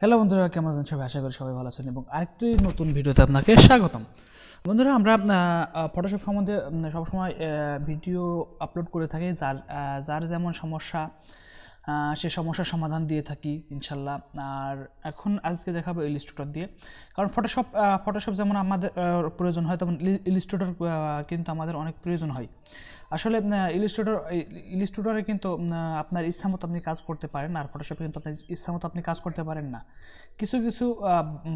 Hello বন্ধুরা, কেমন আছেন সবাই? আশা করি সবাই ভালো আছেন এবং আরেকটি নতুন ভিডিওতে আপনাকে স্বাগতম। বন্ধুরা, আমরা ফটোশপ সম্বন্ধে সবসময় ভিডিও আপলোড করে থাকি, যার যেমন সমস্যা সে সমস্যার সমাধান দিয়ে থাকি ইনশাল্লাহ। আর এখন আজকে দেখাবো ইলাস্ট্রেটর দিয়ে, কারণ ফটোশপ যেমন আমাদের প্রয়োজন হয়, তেমন ইলাস্ট্রেটর কিন্তু আমাদের অনেক প্রয়োজন হয়। আসলে ইলাস্ট্রেটরে কিন্তু আপনার ইচ্ছা মতো আপনি কাজ করতে পারেন, আর ফটোশপে কিন্তু আপনার ইচ্ছা মতো আপনি কাজ করতে পারেন না। কিছু কিছু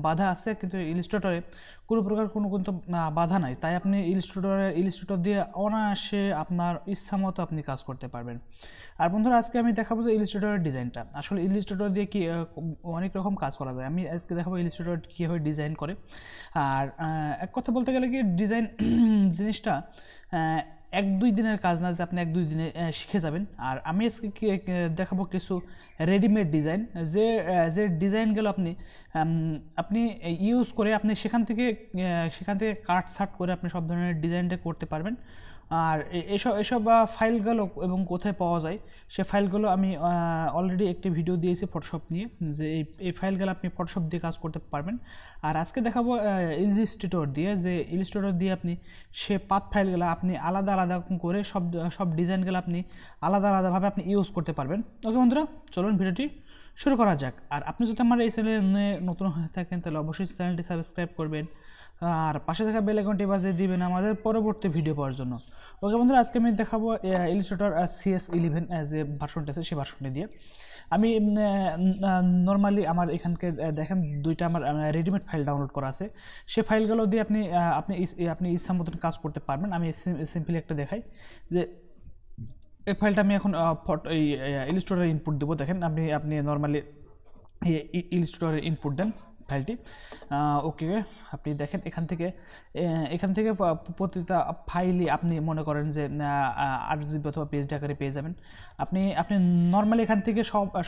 বাধা আছে, কিন্তু ইলাস্ট্রেটরে কোনো প্রকার কোনো কিন্তু বাধা নাই। তাই আপনি ইলাস্ট্রেটর দিয়ে অনায়াসে আপনার ইচ্ছা মতো আপনি কাজ করতে পারবেন। আর বন্ধুরা, আজকে আমি দেখাবো যে ইলাস্ট্রেটরের ডিজাইনটা। আসলে ইলাস্ট্রেটর দিয়ে কি অনেক রকম কাজ করা যায়। আমি আজকে দেখাবো ইলাস্ট্রেটর কীভাবে ডিজাইন করে। আর এক কথা বলতে গেলে কি, ডিজাইন জিনিসটা এক দুই দিনের কাজ না যে আপনি এক দুই দিনে শিখে যাবেন। আর আমি আজকে দেখাবো কিছু রেডিমেড ডিজাইন, যে ডিজাইনগুলো আপনি ইউজ করে আপনি সেখান থেকে কাট ছাট করে আপনি সব ধরনের ডিজাইনটা করতে পারবেন। আর এসব ফাইলগুলো এবং কোথায় পাওয়া যায় সে ফাইলগুলো আমি অলরেডি একটি ভিডিও দিয়েছি ফটোশপ নিয়ে, যে এই ফাইলগুলো আপনি ফটোশপ দিয়ে কাজ করতে পারবেন। আর আজকে দেখাবো ইলাস্ট্রেটর দিয়ে আপনি সে পাথ ফাইলগুলো আপনি আলাদা আলাদা করে সব ডিজাইনগুলো আপনি আলাদা আলাদাভাবে আপনি ইউজ করতে পারবেন। ওকে বন্ধুরা, চলুন ভিডিওটি শুরু করা যাক। আর আপনি যদি আমার এই চ্যানেলে নতুন হয়ে থাকেন তাহলে অবশ্যই চ্যানেলটি সাবস্ক্রাইব করবেন, আর পাশে থাকা বেল আইকনটি বাজিয়ে দিবেন আমাদের পরবর্তী ভিডিও পাওয়ার জন্য। ওকে বন্ধুরা, আজকে আমি দেখাবো ইলাস্ট্রেটর cs11 যে ভার্সনটা আছে সেই ভার্সনটি দিয়ে। আমি নর্মালি আমার এখানকে দেখেন দুইটা আমার রেডিমেড ফাইল ডাউনলোড করা আছে। সে ফাইলগুলো দিয়ে আপনি ইচ্ছা মতন কাজ করতে পারবেন। আমি সিম্পলি একটা দেখাই যে এই ফাইলটা আমি এখন ইলাস্ট্রেটরের ইনপুট দেবো। দেখেন আপনি নর্মালি ইলাস্ট্রেটরের ইনপুট দেন ফাইলটি। ওকে, আপনি দেখেন এখান থেকে প্রতিটা ফাইলই আপনি মনে করেন যে 8 GB অথবা পেজ আকারে পেয়ে যাবেন। আপনি নর্মালি এখান থেকে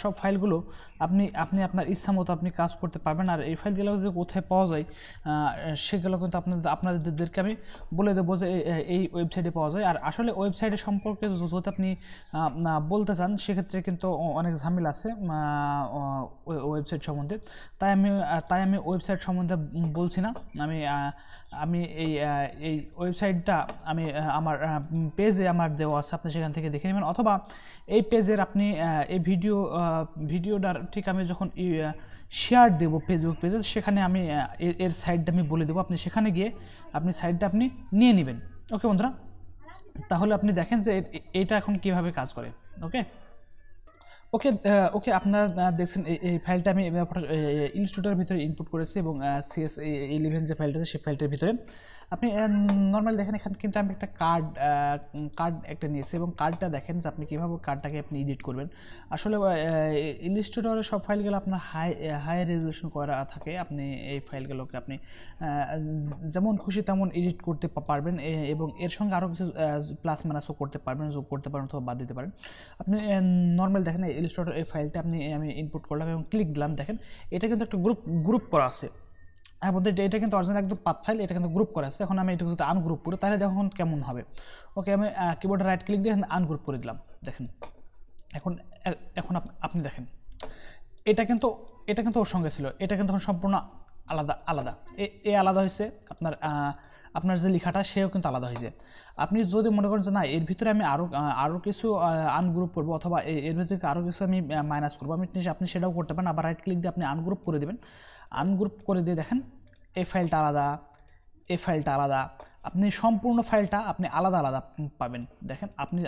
সব ফাইলগুলো আপনি আপনার ইচ্ছা মতো আপনি কাজ করতে পারবেন। আর এই ফাইলগুলো যে কোথায় পাওয়া যায় সেগুলো কিন্তু আপনাদেরকে আমি বলে দেবো যে এই ওয়েবসাইটে পাওয়া যায়। আর আসলে ওয়েবসাইটে সম্পর্কে যদি আপনি বলতে চান সেক্ষেত্রে কিন্তু অনেক ঝামেলা আছে ওয়েবসাইট সম্বন্ধে। তাই আমি ওয়েবসাইট সম্বন্ধে বলছি না। আমি এই ওয়েবসাইটটা আমি আমার পেজে আমার দেওয়া আছে, আপনি সেখান থেকে দেখে নেবেন। অথবা এই পেজের আপনি এই ভিডিওটার ঠিক আমি যখন শেয়ার দেবো ফেসবুক পেজে, সেখানে আমি এর সাইটটা আমি বলে দেবো, আপনি সেখানে গিয়ে আপনি সাইটটা আপনি নিয়ে নেবেন। ওকে বন্ধুরা, তাহলে আপনি দেখেন যে এইটা এখন কীভাবে কাজ করে। ওকে ওকে আপনারা দেখছেন এই ফাইলটা আমি ইলাস্ট্রেটরের ভিতরে ইনপুট করেছি, এবং cs11 যে ফাইলটা আছে সেই ফাইলটার ভিতরে আপনি নর্মালি দেখেন এখানে কিন্তু আমি একটা কার্ড একটা নিয়েছি, এবং কার্ডটা দেখেন যে আপনি কীভাবে কার্ডটাকে আপনি এডিট করবেন। আসলে ইলাস্ট্রেটরের সব ফাইলগুলো আপনার হাই রেজলিউশন করা থাকে। আপনি এই ফাইলগুলোকে আপনি যেমন খুশি তেমন এডিট করতে পারবেন, এবং এর সঙ্গে আরও কিছু প্লাস মাইনাসও করতে পারবেন, যোগ করতে পারেন অথবা বাদ দিতে পারেন। আপনি নর্মাল দেখেন ইলাস্ট্রেটর এই ফাইলটা আমি ইনপুট করলাম এবং ক্লিক দিলাম। দেখেন এটা কিন্তু একটা গ্রুপ করা আছে। হ্যাঁ বলতে এটা কিন্তু অরিজিনাল একদম পাথ ফাইল, এটা কিন্তু গ্রুপ করা আছে। এখন আমি এটা যদি আনগ্রুপ করি তাহলে দেখুন কেমন হবে। ওকে, আমি কিবোর্ডে রাইট ক্লিক দিয়ে আনগ্রুপ করে দিলাম। দেখেন এখন আপনি দেখেন এটা কিন্তু ওর সঙ্গে ছিল, এটা কিন্তু এখন সম্পূর্ণ আলাদা আলাদা হয়েছে। আপনার যে লেখাটা সেও কিন্তু আলাদা হয়েছে। আপনি যদি মনে করেন যে না, এর ভিতরে আমি আরও কিছু আনগ্রুপ করবো, অথবা এর ভিতরে আরও কিছু আমি মাইনাস করবো, আপনি সেটাও করতে পারেন। আবার রাইট ক্লিক দিয়ে আপনি আনগ্রুপ করে দেবেন। আনগ্রুপ করে দিয়ে দেখেন এই ফাইলটা আলাদা, আপনি সম্পূর্ণ ফাইলটা আপনি আলাদা পাবেন। দেখেন আপনি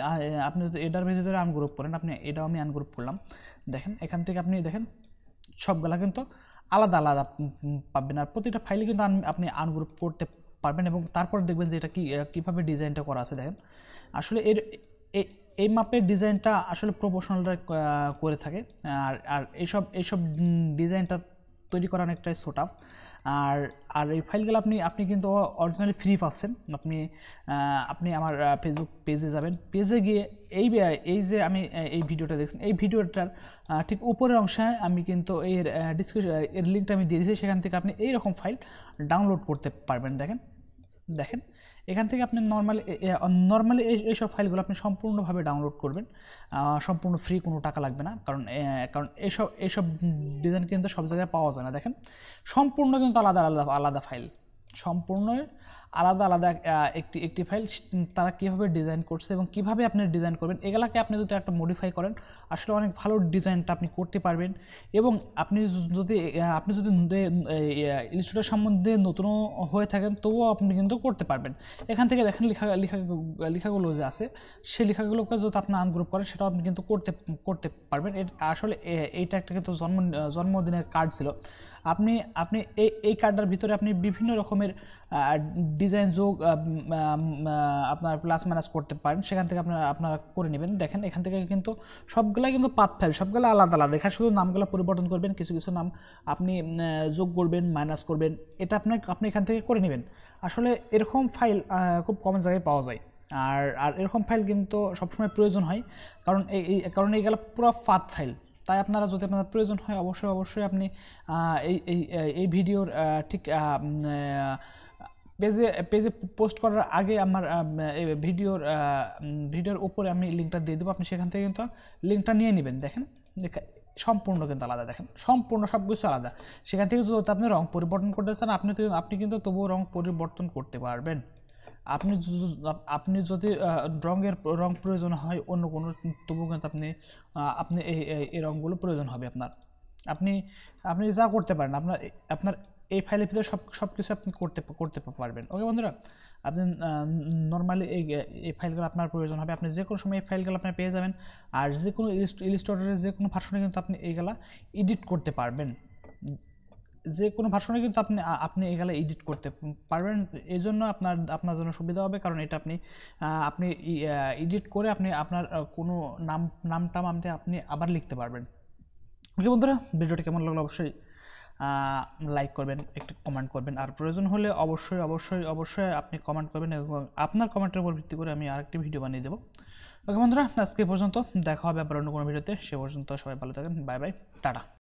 এটার ভিতরে আনগ্রুপ করেন, এটাও আমি আনগ্রুপ করলাম। দেখেন এখান থেকে আপনি দেখেন সবগুলা কিন্তু আলাদা পাবেন। আর প্রতিটা ফাইলে কিন্তু আপনি আনগ্রুপ করতে পারবেন, এবং তারপর দেখবেন যে এটা কীভাবে ডিজাইনটা করা আছে। দেখেন আসলে এই মাপের ডিজাইনটা আসলে প্রফেশনালরা করে থাকে। আর এইসব ডিজাইনটা তৈরি করা অনেকটাই সোটাফ। আর এই ফাইলগুলো আপনি কিন্তু অরিজিনালি ফ্রি পাচ্ছেন। আপনি আমার ফেসবুক পেজে যাবেন, পেজে গিয়ে এই যে আমি এই ভিডিওটা দেখছেন, এই ভিডিওটার ঠিক উপরের অংশে আমি কিন্তু এর লিঙ্কটা আমি দিয়ে দিয়েছি। সেখান থেকে আপনি এইরকম ফাইল ডাউনলোড করতে পারবেন। দেখেন দেখেন এখান থেকে আপনি নর্মালি এইসব ফাইলগুলো আপনি সম্পূর্ণভাবে ডাউনলোড করবেন, সম্পূর্ণ ফ্রি, কোনো টাকা লাগবে না। কারণ এইসব ডিজাইন কিন্তু সব জায়গায় পাওয়া যায় না। দেখেন সম্পূর্ণ কিন্তু আলাদা ফাইল, সম্পূর্ণ আলাদা একটি ফাইল। তারা কীভাবে ডিজাইন করছে এবং কীভাবে আপনি ডিজাইন করবেন, এগুলাকে আপনি যদি একটা মডিফাই করেন আসলে অনেক ভালো ডিজাইনটা আপনি করতে পারবেন। এবং আপনি যদি ইলাস্ট্রেটর সম্বন্ধে নতুন হয়ে থাকেন তবুও আপনি কিন্তু করতে পারবেন। এখান থেকে দেখেন লেখাগুলো যে আছে সেই লেখাগুলোকে যদি আপনি আনগ্রুপ করেন সেটাও আপনি কিন্তু করতে পারবেন। আসলে এইটা একটা কিন্তু জন্মদিনের কার্ড ছিল। আপনি এই কার্ডটার ভিতরে আপনি বিভিন্ন রকমের ডিজাইন যোগ আপনার প্লাস মাইনাস করতে পারেন, সেখান থেকে আপনারা করে নেবেন। দেখেন এখান থেকে কিন্তু সবগুলাই কিন্তু পাথ ফাইল, সবগুলো আলাদা। এখানে শুধু নামগুলো পরিবর্তন করবেন, কিছু নাম আপনি যোগ করবেন, মাইনাস করবেন, এটা আপনি এখান থেকে করে নেবেন। আসলে এরকম ফাইল খুব কম জায়গায় পাওয়া যায়। আর এরকম ফাইল কিন্তু সবসময় প্রয়োজন হয়, কারণ এইগুলো পুরো পাথ ফাইল। তাই যদি আপনার প্রয়োজন হয় অবশ্যই আপনি এই ভিডিওর ঠিক পেজে পোস্ট করার আগে আমার ভিডিওর উপরে আমি লিঙ্কটা দিয়ে দেবো, আপনি সেখান থেকে কিন্তু লিঙ্কটা নিয়ে নেবেন। দেখেন সম্পূর্ণ কিন্তু আলাদা, দেখেন সম্পূর্ণ সব কিছু আলাদা। সেখান থেকে যদি আপনি রং পরিবর্তন করতে চান আপনি কিন্তু তবুও রং পরিবর্তন করতে পারবেন। আপনি যদি রং প্রয়োজন হয় অন্য কোনো, তবুও কিন্তু আপনি এই রঙগুলো প্রয়োজন হবে আপনার। আপনি যা করতে পারেন আপনার এই ফাইলের ভিতরে সব কিছু আপনি করতে পারবেন। ওকে বন্ধুরা, আপনি নর্মালি এই ফাইলগুলো আপনার প্রয়োজন হবে, আপনি যে কোনো সময় এই ফাইলগুলো আপনি পেয়ে যাবেন। আর যে কোনো ইলাস্ট্রেটরের যে কোনো ভার্সনে কিন্তু আপনি এইগুলা এডিট করতে পারবেন, যে কোনো ভার্সনে কিন্তু আপনি এগুলো এডিট করতে পারবেন। এই জন্য আপনার জন্য সুবিধা হবে, কারণ এটা আপনি এডিট করে আপনি আপনার কোনো নামটাম আপনি আবার লিখতে পারবেন। ওকে বন্ধুরা, ভিডিওটি কেমন লাগলো অবশ্যই লাইক করবেন, একটু কমেন্ট করবেন, আর প্রয়োজন হলে অবশ্যই আপনি কমেন্ট করবেন এবং আপনার কমেন্টের উপর ভিত্তি করে আমি আরেকটি ভিডিও বানিয়ে দেবো। ওকে বন্ধুরা, আজকে পর্যন্ত, দেখা হবে আবার অন্য কোনো ভিডিওতে। সে পর্যন্ত সবাই ভালো থাকেন, বাই বাই, টাটা।